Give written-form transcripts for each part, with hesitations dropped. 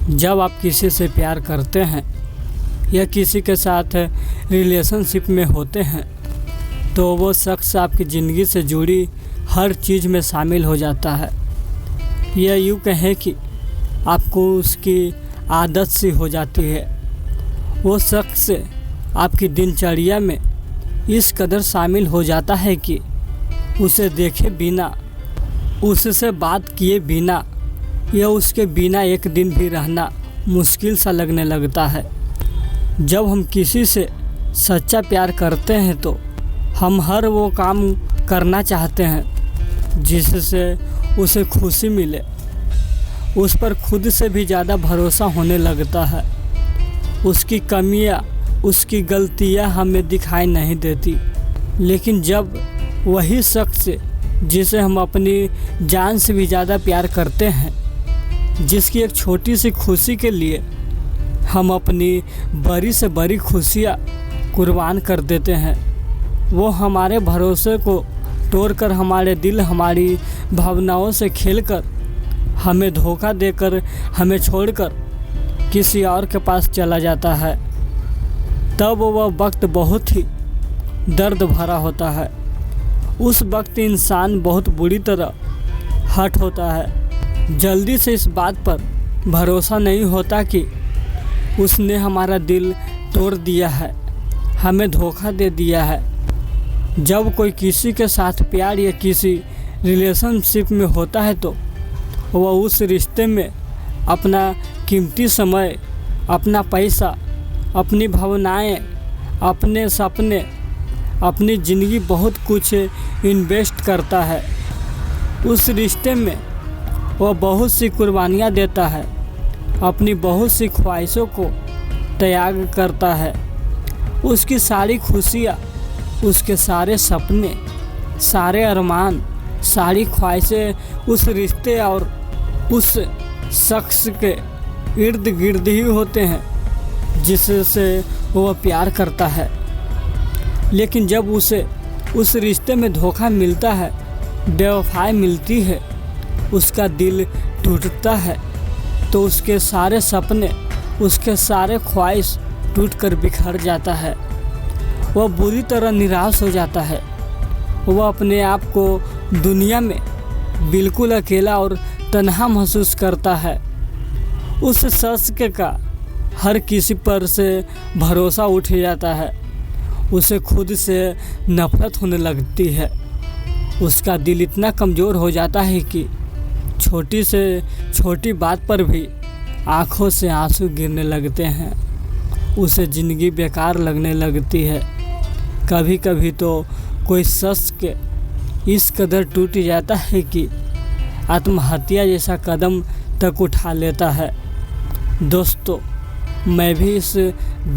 जब आप किसी से प्यार करते हैं या किसी के साथ रिलेशनशिप में होते हैं तो वो शख्स आपकी ज़िंदगी से जुड़ी हर चीज़ में शामिल हो जाता है। यह यूँ कहें कि आपको उसकी आदत सी हो जाती है। वो शख्स आपकी दिनचर्या में इस कदर शामिल हो जाता है कि उसे देखे बिना, उससे बात किए बिना या उसके बिना एक दिन भी रहना मुश्किल सा लगने लगता है। जब हम किसी से सच्चा प्यार करते हैं तो हम हर वो काम करना चाहते हैं जिससे उसे खुशी मिले। उस पर खुद से भी ज़्यादा भरोसा होने लगता है। उसकी कमियां, उसकी गलतियां हमें दिखाई नहीं देती। लेकिन जब वही शख्स जिसे हम अपनी जान से भी ज़्यादा प्यार करते हैं, जिसकी एक छोटी सी खुशी के लिए हम अपनी बड़ी से बड़ी खुशियाँ कुर्बान कर देते हैं, वो हमारे भरोसे को तोड़कर, हमारे दिल, हमारी भावनाओं से खेलकर, हमें धोखा देकर, हमें छोड़कर किसी और के पास चला जाता है, तब वह वक्त बहुत ही दर्द भरा होता है। उस वक्त इंसान बहुत बुरी तरह हर्ट होता है। जल्दी से इस बात पर भरोसा नहीं होता कि उसने हमारा दिल तोड़ दिया है, हमें धोखा दे दिया है। जब कोई किसी के साथ प्यार या किसी रिलेशनशिप में होता है तो वह उस रिश्ते में अपना कीमती समय, अपना पैसा, अपनी भावनाएं, अपने सपने, अपनी ज़िंदगी बहुत कुछ इन्वेस्ट करता है। उस रिश्ते में वह बहुत सी कुर्बानियाँ देता है, अपनी बहुत सी ख्वाहिशों को त्याग करता है। उसकी सारी खुशियाँ, उसके सारे सपने, सारे अरमान, सारी ख्वाहिशें उस रिश्ते और उस शख्स के इर्द गिर्द ही होते हैं जिससे वह प्यार करता है। लेकिन जब उसे उस रिश्ते में धोखा मिलता है, बेवफाई मिलती है, उसका दिल टूटता है, तो उसके सारे सपने, उसके सारे ख्वाहिश टूट कर बिखर जाता है। वह बुरी तरह निराश हो जाता है। वह अपने आप को दुनिया में बिल्कुल अकेला और तन्हा महसूस करता है। उस शख्स का हर किसी पर से भरोसा उठ जाता है। उसे खुद से नफरत होने लगती है। उसका दिल इतना कमज़ोर हो जाता है कि छोटी से छोटी बात पर भी आँखों से आंसू गिरने लगते हैं। उसे ज़िंदगी बेकार लगने लगती है। कभी कभी तो कोई शख्स के इस कदर टूट जाता है कि आत्महत्या जैसा कदम तक उठा लेता है। दोस्तों, मैं भी इस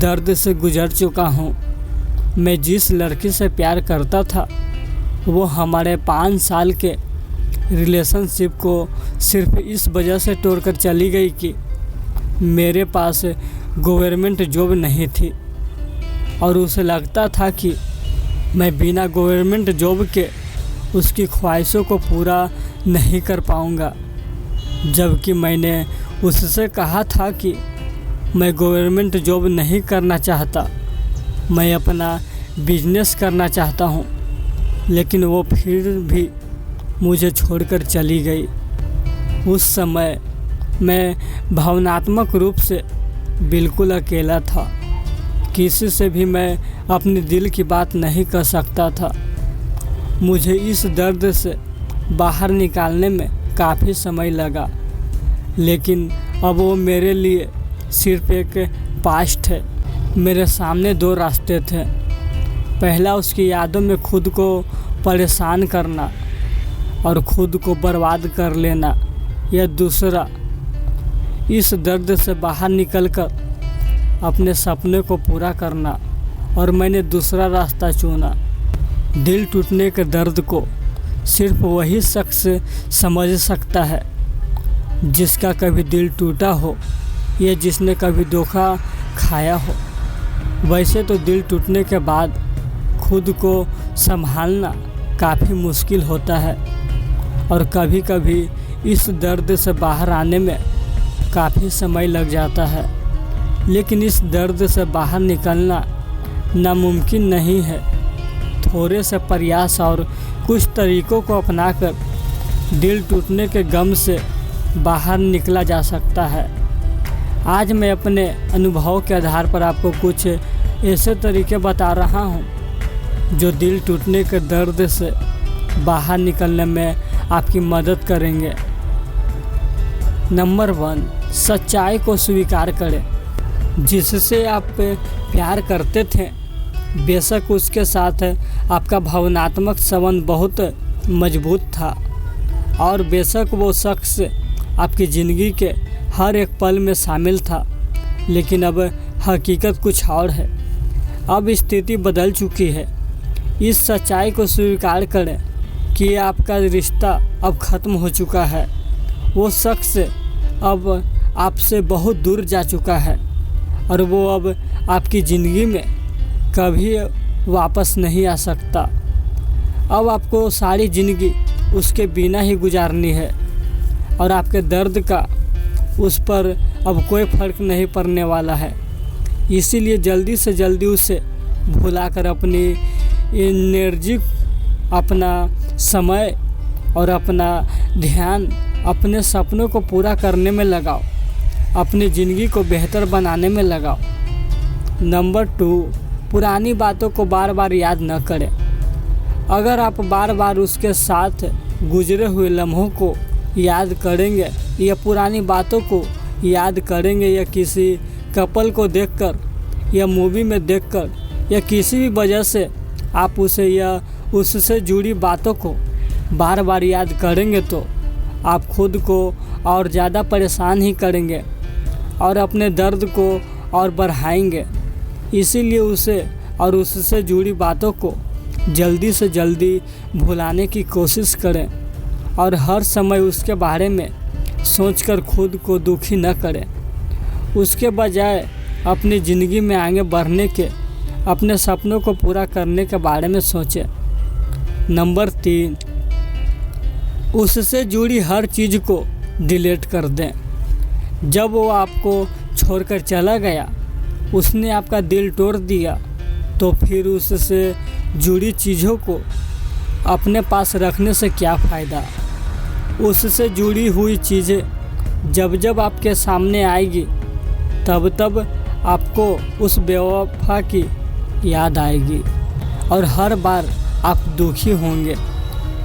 दर्द से गुजर चुका हूँ। मैं जिस लड़की से प्यार करता था वो हमारे 5 साल के रिलेशनशिप को सिर्फ इस वजह से तोड़कर चली गई कि मेरे पास गवर्नमेंट जॉब नहीं थी और उसे लगता था कि मैं बिना गवर्नमेंट जॉब के उसकी ख्वाहिशों को पूरा नहीं कर पाऊँगा। जबकि मैंने उससे कहा था कि मैं गवर्नमेंट जॉब नहीं करना चाहता, मैं अपना बिजनेस करना चाहता हूँ। लेकिन वो फिर भी मुझे छोड़कर चली गई। उस समय मैं भावनात्मक रूप से बिल्कुल अकेला था। किसी से भी मैं अपने दिल की बात नहीं कर सकता था। मुझे इस दर्द से बाहर निकालने में काफ़ी समय लगा, लेकिन अब वो मेरे लिए सिर्फ एक पास्ट है। मेरे सामने 2 रास्ते थे। पहला उसकी यादों में खुद को परेशान करना और खुद को बर्बाद कर लेना, या दूसरा इस दर्द से बाहर निकलकर अपने सपने को पूरा करना। और मैंने दूसरा रास्ता चुना। दिल टूटने के दर्द को सिर्फ वही शख्स समझ सकता है जिसका कभी दिल टूटा हो या जिसने कभी धोखा खाया हो। वैसे तो दिल टूटने के बाद खुद को संभालना काफ़ी मुश्किल होता है और कभी कभी इस दर्द से बाहर आने में काफ़ी समय लग जाता है, लेकिन इस दर्द से बाहर निकलना नामुमकिन नहीं है। थोड़े से प्रयास और कुछ तरीकों को अपनाकर दिल टूटने के गम से बाहर निकला जा सकता है। आज मैं अपने अनुभव के आधार पर आपको कुछ ऐसे तरीके बता रहा हूँ जो दिल टूटने के दर्द से बाहर निकलने में आपकी मदद करेंगे। नंबर 1, सच्चाई को स्वीकार करें। जिससे आप प्यार करते थे, बेशक उसके साथ आपका भावनात्मक संबंध बहुत मजबूत था और बेशक वो शख्स आपकी ज़िंदगी के हर एक पल में शामिल था, लेकिन अब हकीकत कुछ और है। अब स्थिति बदल चुकी है। इस सच्चाई को स्वीकार करें कि आपका रिश्ता अब ख़त्म हो चुका है। वो शख्स अब आपसे बहुत दूर जा चुका है और वो अब आपकी ज़िंदगी में कभी वापस नहीं आ सकता। अब आपको सारी ज़िंदगी उसके बिना ही गुजारनी है और आपके दर्द का उस पर अब कोई फ़र्क नहीं पड़ने वाला है। इसीलिए जल्दी से जल्दी उसे भुलाकर अपनी एनर्जी, अपना समय और अपना ध्यान अपने सपनों को पूरा करने में लगाओ, अपनी ज़िंदगी को बेहतर बनाने में लगाओ। नंबर 2, पुरानी बातों को बार बार याद न करें। अगर आप बार बार उसके साथ गुजरे हुए लम्हों को याद करेंगे या पुरानी बातों को याद करेंगे या किसी कपल को देखकर या मूवी में देखकर या किसी भी वजह से आप उसे या उससे जुड़ी बातों को बार बार याद करेंगे तो आप खुद को और ज़्यादा परेशान ही करेंगे और अपने दर्द को और बढ़ाएंगे। इसीलिए उसे और उससे जुड़ी बातों को जल्दी से जल्दी भुलाने की कोशिश करें और हर समय उसके बारे में सोचकर खुद को दुखी न करें। उसके बजाय अपनी ज़िंदगी में आगे बढ़ने के, अपने सपनों को पूरा करने के बारे में सोचें। नंबर 3, उससे जुड़ी हर चीज़ को डिलीट कर दें। जब वो आपको छोड़कर चला गया, उसने आपका दिल तोड़ दिया, तो फिर उससे जुड़ी चीज़ों को अपने पास रखने से क्या फ़ायदा। उससे जुड़ी हुई चीज़ें जब जब आपके सामने आएगी तब तब आपको उस बेवफा की याद आएगी और हर बार आप दुखी होंगे।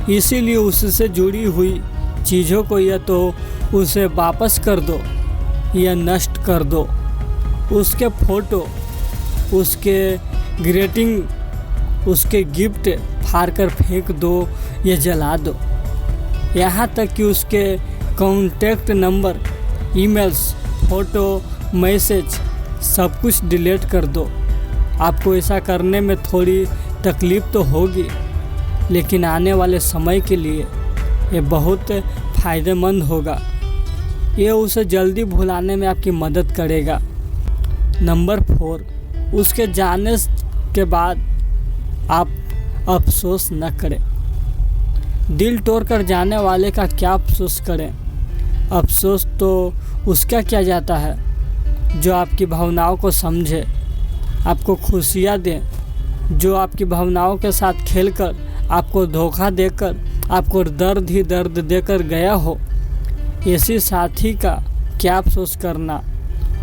इसीलिए उससे जुड़ी हुई चीज़ों को या तो उसे वापस कर दो या नष्ट कर दो। उसके फ़ोटो, उसके ग्रीटिंग, उसके गिफ्ट फाड़ कर फेंक दो या जला दो। यहाँ तक कि उसके contact number, emails, photo, message सब कुछ डिलीट कर दो। आपको ऐसा करने में थोड़ी तकलीफ़ तो होगी, लेकिन आने वाले समय के लिए ये बहुत फ़ायदेमंद होगा। ये उसे जल्दी भुलाने में आपकी मदद करेगा। नंबर 4, उसके जाने के बाद आप अफसोस न करें। दिल तोड़कर जाने वाले का क्या अफसोस करें। अफसोस तो उसका किया जाता है जो आपकी भावनाओं को समझे, आपको खुशियाँ दें, जो आपकी भावनाओं के साथ खेलकर आपको धोखा देकर आपको दर्द ही दर्द देकर गया हो। ऐसी साथी का क्या अफसोस करना।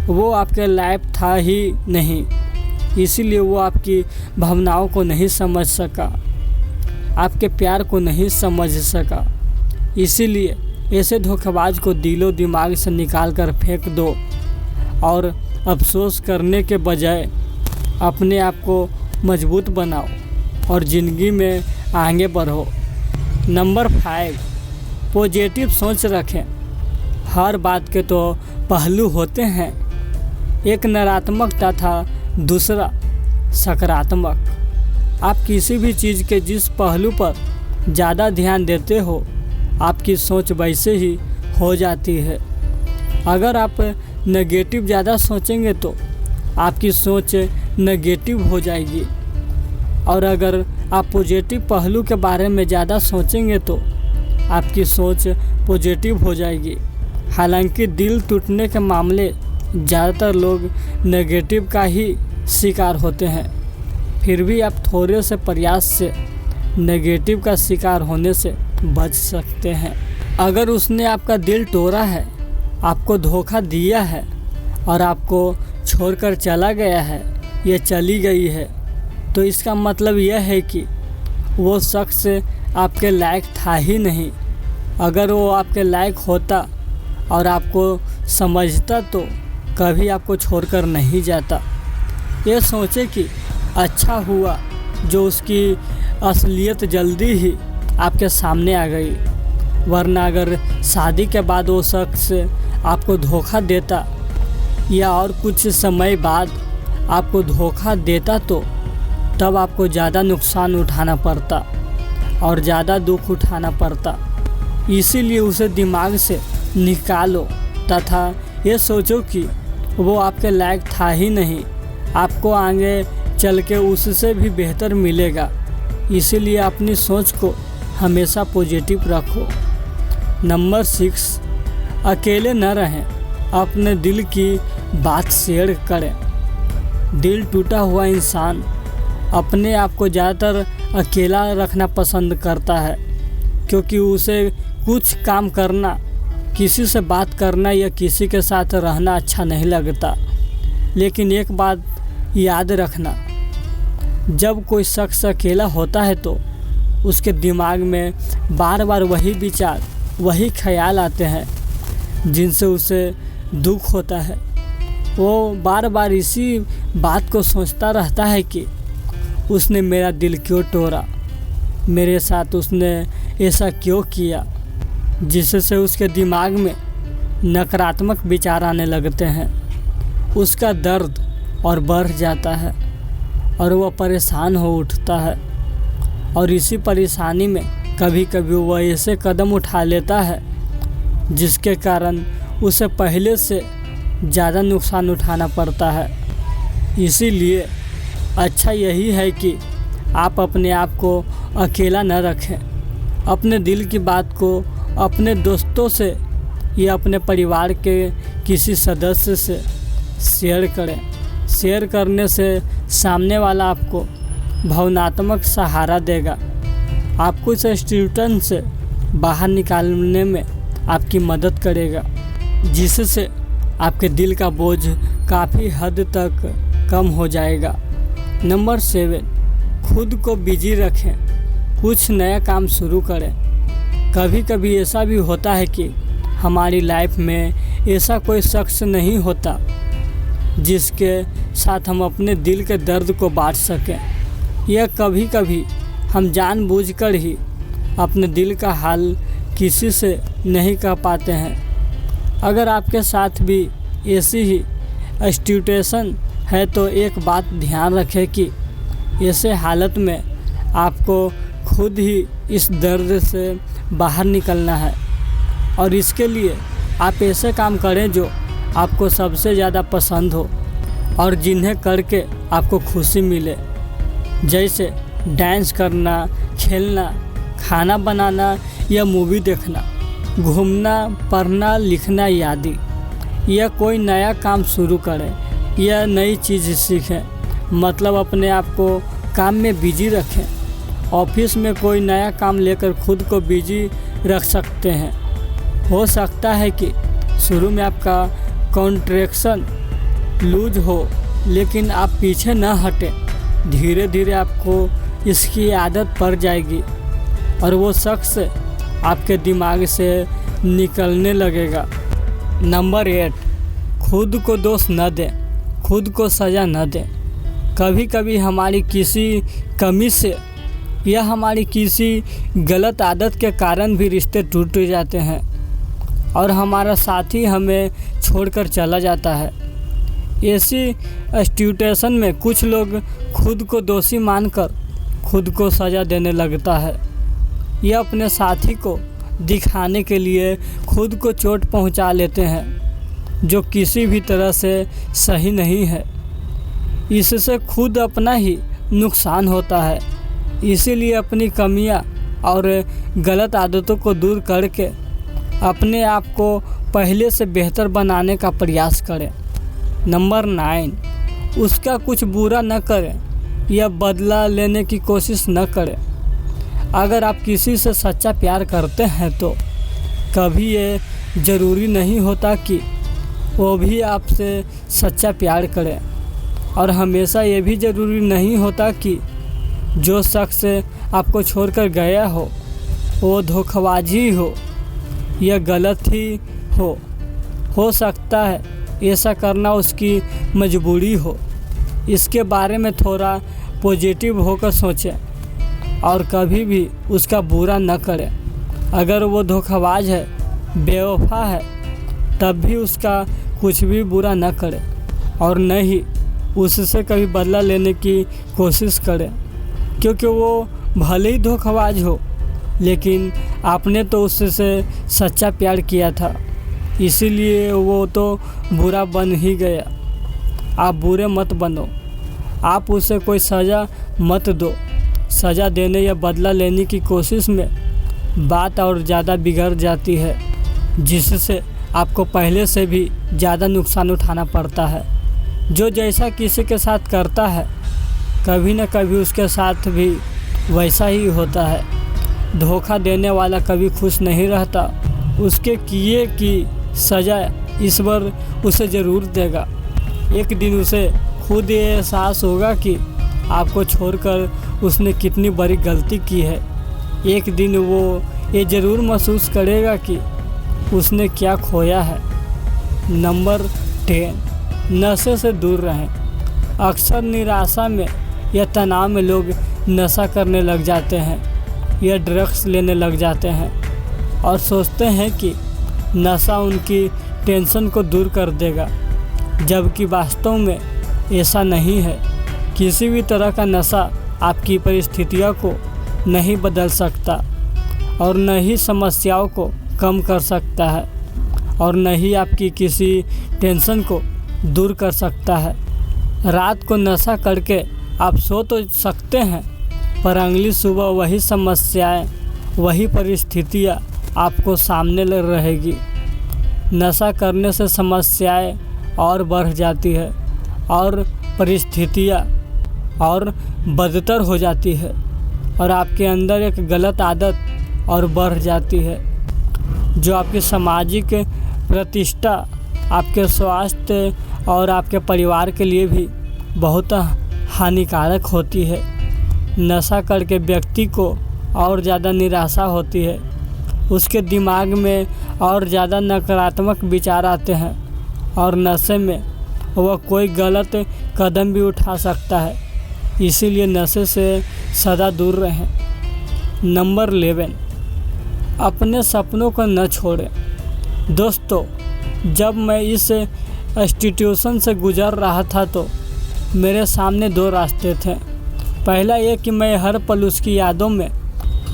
वो आपके लायक था ही नहीं, इसीलिए वो आपकी भावनाओं को नहीं समझ सका, आपके प्यार को नहीं समझ सका। इसीलिए ऐसे धोखेबाज को दिलो दिमाग से निकाल कर फेंक दो और अफसोस करने के बजाय अपने आप को मजबूत बनाओ और ज़िंदगी में आगे बढ़ो। नंबर 5, पॉजिटिव सोच रखें। हर बात के तो पहलू होते हैं, एक नकारात्मक तथा दूसरा सकारात्मक। आप किसी भी चीज़ के जिस पहलू पर ज़्यादा ध्यान देते हो, आपकी सोच वैसे ही हो जाती है। अगर आप नेगेटिव ज़्यादा सोचेंगे तो आपकी सोच नेगेटिव हो जाएगी, और अगर आप पॉजिटिव पहलू के बारे में ज़्यादा सोचेंगे तो आपकी सोच पॉजिटिव हो जाएगी। हालांकि दिल टूटने के मामले ज़्यादातर लोग नेगेटिव का ही शिकार होते हैं, फिर भी आप थोड़े से प्रयास से नेगेटिव का शिकार होने से बच सकते हैं। अगर उसने आपका दिल तोड़ा है, आपको धोखा दिया है और आपको छोड़कर चला गया है या चली गई है, तो इसका मतलब यह है कि वो शख्स आपके लायक था ही नहीं। अगर वो आपके लायक होता और आपको समझता तो कभी आपको छोड़कर नहीं जाता। ये सोचे कि अच्छा हुआ जो उसकी असलियत जल्दी ही आपके सामने आ गई, वरना अगर शादी के बाद वो शख्स आपको धोखा देता या और कुछ समय बाद आपको धोखा देता तो तब आपको ज़्यादा नुकसान उठाना पड़ता और ज़्यादा दुख उठाना पड़ता। इसीलिए उसे दिमाग से निकालो तथा ये सोचो कि वो आपके लायक था ही नहीं, आपको आगे चल के उससे भी बेहतर मिलेगा। इसीलिए अपनी सोच को हमेशा पॉजिटिव रखो। नंबर 6, अकेले न रहें, अपने दिल की बात शेयर करें। दिल टूटा हुआ इंसान अपने आप को ज़्यादातर अकेला रखना पसंद करता है, क्योंकि उसे कुछ काम करना, किसी से बात करना या किसी के साथ रहना अच्छा नहीं लगता। लेकिन एक बात याद रखना, जब कोई शख्स अकेला होता है तो उसके दिमाग में बार बार वही विचार, वही ख्याल आते हैं जिनसे उसे दुख होता है। वो बार बार इसी बात को सोचता रहता है कि उसने मेरा दिल क्यों तोड़ा, मेरे साथ उसने ऐसा क्यों किया, जिससे उसके दिमाग में नकारात्मक विचार आने लगते हैं। उसका दर्द और बढ़ जाता है और वह परेशान हो उठता है, और इसी परेशानी में कभी कभी वह ऐसे कदम उठा लेता है जिसके कारण उसे पहले से ज़्यादा नुकसान उठाना पड़ता है। इसीलिए अच्छा यही है कि आप अपने आप को अकेला न रखें। अपने दिल की बात को अपने दोस्तों से या अपने परिवार के किसी सदस्य से शेयर करें। शेयर करने से सामने वाला आपको भावनात्मक सहारा देगा, आपको इस सिचुएशन से बाहर निकालने में आपकी मदद करेगा, जिससे आपके दिल का बोझ काफ़ी हद तक कम हो जाएगा। नंबर 7, खुद को बिजी रखें, कुछ नया काम शुरू करें। कभी कभी ऐसा भी होता है कि हमारी लाइफ में ऐसा कोई शख्स नहीं होता जिसके साथ हम अपने दिल के दर्द को बांट सकें, या कभी कभी हम जानबूझकर ही अपने दिल का हाल किसी से नहीं कह पाते हैं। अगर आपके साथ भी ऐसी ही सिचुएशन है तो एक बात ध्यान रखें कि ऐसे हालत में आपको खुद ही इस दर्द से बाहर निकलना है, और इसके लिए आप ऐसे काम करें जो आपको सबसे ज़्यादा पसंद हो और जिन्हें करके आपको खुशी मिले, जैसे डांस करना, खेलना, खाना बनाना या मूवी देखना, घूमना, पढ़ना, लिखना आदि। या कोई नया काम शुरू करें या नई चीज़ सीखें, मतलब अपने आप को काम में बिजी रखें। ऑफिस में कोई नया काम लेकर खुद को बिजी रख सकते हैं। हो सकता है कि शुरू में आपका कॉन्ट्रैक्शन लूज हो, लेकिन आप पीछे न हटें। धीरे धीरे आपको इसकी आदत पड़ जाएगी और वो शख्स आपके दिमाग से निकलने लगेगा। नंबर 8, खुद को दोष न दें, खुद को सज़ा न दें। कभी कभी हमारी किसी कमी से या हमारी किसी गलत आदत के कारण भी रिश्ते टूट जाते हैं और हमारा साथी हमें छोड़कर चला जाता है। ऐसी सिचुएशन में कुछ लोग खुद को दोषी मानकर खुद को सज़ा देने लगता है, या अपने साथी को दिखाने के लिए खुद को चोट पहुंचा लेते हैं, जो किसी भी तरह से सही नहीं है। इससे खुद अपना ही नुकसान होता है। इसीलिए अपनी कमियां और गलत आदतों को दूर करके अपने आप को पहले से बेहतर बनाने का प्रयास करें। नंबर 9, उसका कुछ बुरा न करें या बदला लेने की कोशिश न करें। अगर आप किसी से सच्चा प्यार करते हैं तो कभी ये ज़रूरी नहीं होता कि वो भी आपसे सच्चा प्यार करे, और हमेशा ये भी ज़रूरी नहीं होता कि जो शख्स आपको छोड़कर गया वो धोखेबाज ही हो या गलत ही हो सकता है ऐसा करना उसकी मजबूरी हो। इसके बारे में थोड़ा पॉजिटिव होकर सोचें और कभी भी उसका बुरा न करें। अगर वो धोखेबाज है, बेवफा है, तब भी उसका कुछ भी बुरा न करें और न ही उससे कभी बदला लेने की कोशिश करें, क्योंकि वो भले ही धोखेबाज हो लेकिन आपने तो उससे सच्चा प्यार किया था, इसीलिए वो तो बुरा बन ही गया। आप बुरे मत बनो, आप उसे कोई सज़ा मत दो। सज़ा देने या बदला लेने की कोशिश में बात और ज़्यादा बिगड़ जाती है, जिससे आपको पहले से भी ज़्यादा नुकसान उठाना पड़ता है। जो जैसा किसी के साथ करता है कभी न कभी उसके साथ भी वैसा ही होता है। धोखा देने वाला कभी खुश नहीं रहता। उसके किए की सज़ा ईश्वर उसे ज़रूर देगा। एक दिन उसे खुद ये एहसास होगा कि आपको छोड़कर उसने कितनी बड़ी गलती की है। एक दिन वो ये ज़रूर महसूस करेगा कि उसने क्या खोया है। नंबर 10, नशे से दूर रहें। अक्सर निराशा में या तनाव में लोग नशा करने लग जाते हैं या ड्रग्स लेने लग जाते हैं और सोचते हैं कि नशा उनकी टेंशन को दूर कर देगा, जबकि वास्तव में ऐसा नहीं है। किसी भी तरह का नशा आपकी परिस्थितियों को नहीं बदल सकता और न ही समस्याओं को कम कर सकता है और न ही आपकी किसी टेंशन को दूर कर सकता है। रात को नशा करके आप सो तो सकते हैं, पर अगली सुबह वही समस्याएं, वही परिस्थितियां आपको सामने रहेगी। नशा करने से समस्याएं और बढ़ जाती है और परिस्थितियां और बदतर हो जाती है और आपके अंदर एक गलत आदत और बढ़ जाती है, जो आपकी सामाजिक प्रतिष्ठा, आपके स्वास्थ्य और आपके परिवार के लिए भी बहुत हानिकारक होती है। नशा करके व्यक्ति को और ज़्यादा निराशा होती है, उसके दिमाग में और ज़्यादा नकारात्मक विचार आते हैं और नशे में वह कोई गलत कदम भी उठा सकता है। इसीलिए नशे से सदा दूर रहें। नंबर 11, अपने सपनों को न छोड़ें। दोस्तों, जब मैं इस इंस्टीट्यूशन से गुजर रहा था तो मेरे सामने 2 रास्ते थे। पहला ये कि मैं हर पल उसकी यादों में,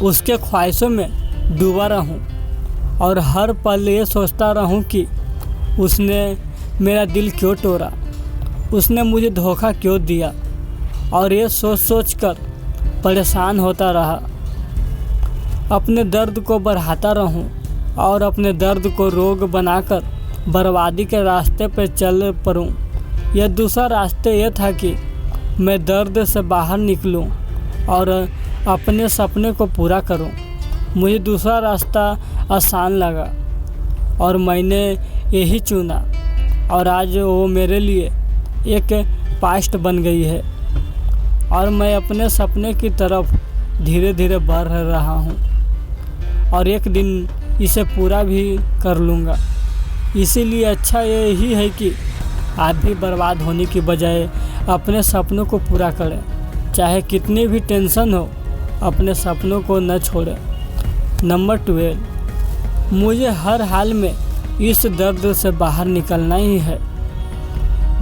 उसके ख्वाहिशों में डूबा रहूं और हर पल ये सोचता रहूं कि उसने मेरा दिल क्यों तोड़ा, उसने मुझे धोखा क्यों दिया, और ये सोच कर परेशान होता रहा। अपने दर्द को बढ़ाता रहूं और अपने दर्द को रोग बनाकर बर्बादी के रास्ते पर चल पड़ूं। यह दूसरा रास्ता यह था कि मैं दर्द से बाहर निकलूं और अपने सपने को पूरा करूं। मुझे दूसरा रास्ता आसान लगा और मैंने यही चुना और आज वो मेरे लिए एक पास्ट बन गई है और मैं अपने सपने की तरफ धीरे धीरे बढ़ रहा हूँ और एक दिन इसे पूरा भी कर लूँगा। इसीलिए अच्छा यही है कि आप भी बर्बाद होने की बजाय अपने सपनों को पूरा करें। चाहे कितनी भी टेंशन हो, अपने सपनों को न छोड़ें। नंबर 12, मुझे हर हाल में इस दर्द से बाहर निकलना ही है।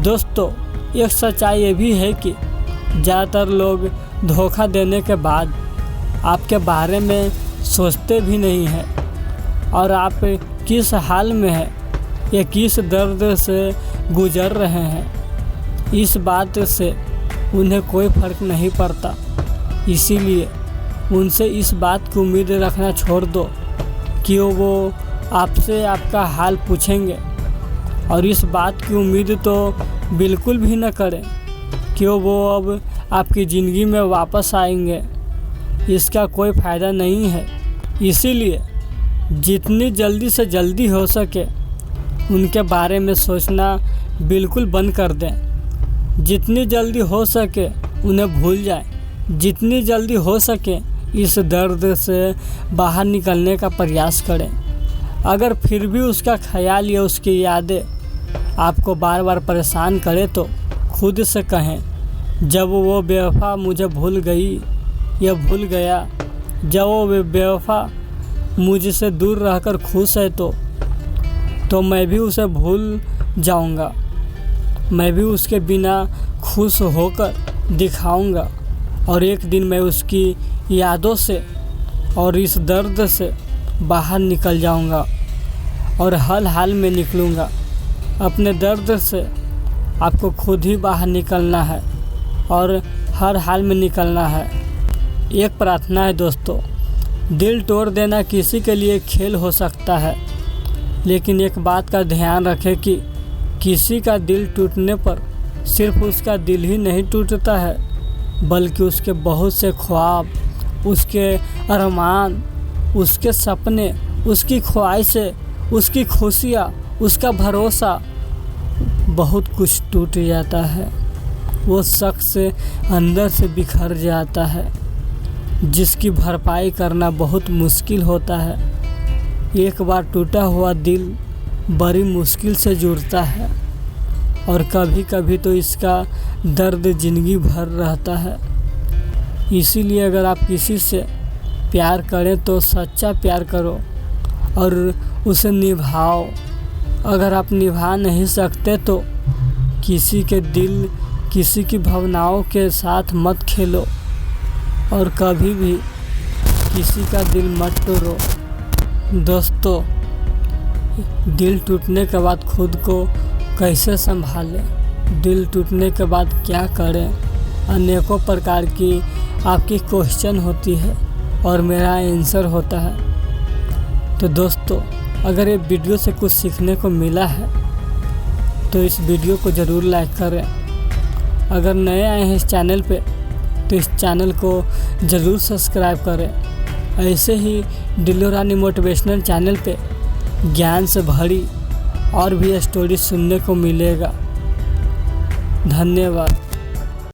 दोस्तों, एक सच्चाई ये भी है कि ज़्यादातर लोग धोखा देने के बाद आपके बारे में सोचते भी नहीं हैं और आप किस हाल में हैं या किस दर्द से गुजर रहे हैं, इस बात से उन्हें कोई फ़र्क नहीं पड़ता। इसीलिए उनसे इस बात की उम्मीद रखना छोड़ दो कि वो आपसे आपका हाल पूछेंगे और इस बात की उम्मीद तो बिल्कुल भी न करें कि वो अब आपकी ज़िंदगी में वापस आएंगे। इसका कोई फ़ायदा नहीं है। इसीलिए जितनी जल्दी से जल्दी हो सके उनके बारे में सोचना बिल्कुल बंद कर दें। जितनी जल्दी हो सके उन्हें भूल जाएं। जितनी जल्दी हो सके इस दर्द से बाहर निकलने का प्रयास करें। अगर फिर भी उसका ख्याल या उसकी यादें आपको बार बार परेशान करे तो खुद से कहें, जब वो बेवफा मुझे भूल गई या भूल गया, जब वो बेवफा मुझसे दूर रहकर खुश है तो मैं भी उसे भूल जाऊंगा। मैं भी उसके बिना खुश होकर दिखाऊंगा और एक दिन मैं उसकी यादों से और इस दर्द से बाहर निकल जाऊंगा और हर हाल में निकलूंगा। अपने दर्द से आपको खुद ही बाहर निकलना है और हर हाल में निकलना है। एक प्रार्थना है दोस्तों, दिल तोड़ देना किसी के लिए खेल हो सकता है, लेकिन एक बात का ध्यान रखें कि किसी का दिल टूटने पर सिर्फ उसका दिल ही नहीं टूटता है, बल्कि उसके बहुत से ख्वाब, उसके अरमान, उसके सपने, उसकी ख्वाहिशें, उसकी खुशियाँ, उसका भरोसा, बहुत कुछ टूट जाता है। वो शख्स अंदर से बिखर जाता है, जिसकी भरपाई करना बहुत मुश्किल होता है। एक बार टूटा हुआ दिल बड़ी मुश्किल से जुड़ता है और कभी कभी तो इसका दर्द ज़िंदगी भर रहता है। इसीलिए अगर आप किसी से प्यार करें तो सच्चा प्यार करो और उसे निभाओ। अगर आप निभा नहीं सकते तो किसी के दिल, किसी की भावनाओं के साथ मत खेलो और कभी भी किसी का दिल मत तोड़ो। दोस्तों, दिल टूटने के बाद खुद को कैसे संभालें, दिल टूटने के बाद क्या करें, अनेकों प्रकार की आपकी क्वेश्चन होती है और मेरा आंसर होता है। तो दोस्तों, अगर ये वीडियो से कुछ सीखने को मिला है तो इस वीडियो को ज़रूर लाइक करें। अगर नए आए हैं इस चैनल पे तो इस चैनल को ज़रूर सब्सक्राइब करें। ऐसे ही डिल्लो रानी मोटिवेशनल चैनल पे ज्ञान से भरी और भी स्टोरी सुनने को मिलेगा। धन्यवाद।